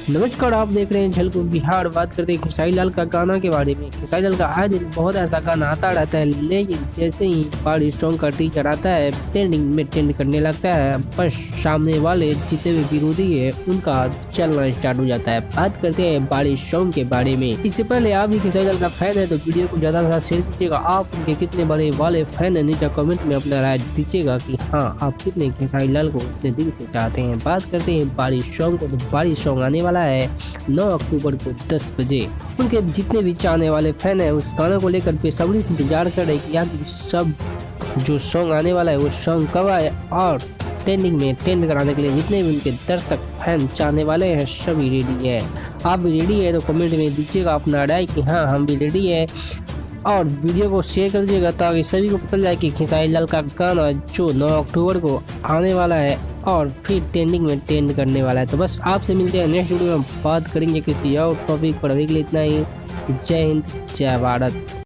नमस्कार, आप देख रहे हैं झलक बिहार। बात करते हैं खेसारी लाल का गाना के बारे में। खेसारी लाल का आए दिन बहुत ऐसा गाना आता रहता है, लेकिन जैसे ही बारिश सॉन्ग का टीचर आता है ट्रेंडिंग में ट्रेंड करने लगता है, बस सामने वाले जितने भी विरोधी है उनका चलना स्टार्ट हो जाता है। बात करते हैं बारिश सॉन्ग के बारे में। इससे पहले आप भी खेसारी लाल का फैन है तो वीडियो को ज्यादा से ज्यादा शेयर कीजिएगा। आप उनके कितने बड़े वाले फैन है नीचे कमेंट में अपना राय दीजिएगा कि हाँ आप कितने खेसारी लाल को इतने दिल से चाहते हैं। बात करते हैं बारिश सॉन्ग को, तो बारिश सॉन्ग आने वाला है 9 अक्टूबर को 10 बजे। उनके जितने भी चाहने वाले फैन है उस गाने को लेकर बेसब्री से इंतजार कर रहे कि यार सब जो सॉन्ग आने वाला है वो सॉन्ग कब आए, और ट्रेंडिंग में ट्रेंड कराने के लिए जितने भी उनके दर्शक फैन चाहने वाले हैं सभी रेडी है। आप भी रेडी है तो कमेंट में दीजिएगा अपना राय कि हाँ हम भी रेडी है, और वीडियो को शेयर कर दीजिएगा ताकि सभी को पता चले कि खेसारी लाल का गाना जो 9 अक्टूबर को आने वाला है और फिर ट्रेंडिंग में ट्रेंड करने वाला है। तो बस आपसे मिलते हैं नेक्स्ट वीडियो में, बात करेंगे किसी और टॉपिक पर। अभी के लिए इतना ही। जय हिंद, जय भारत।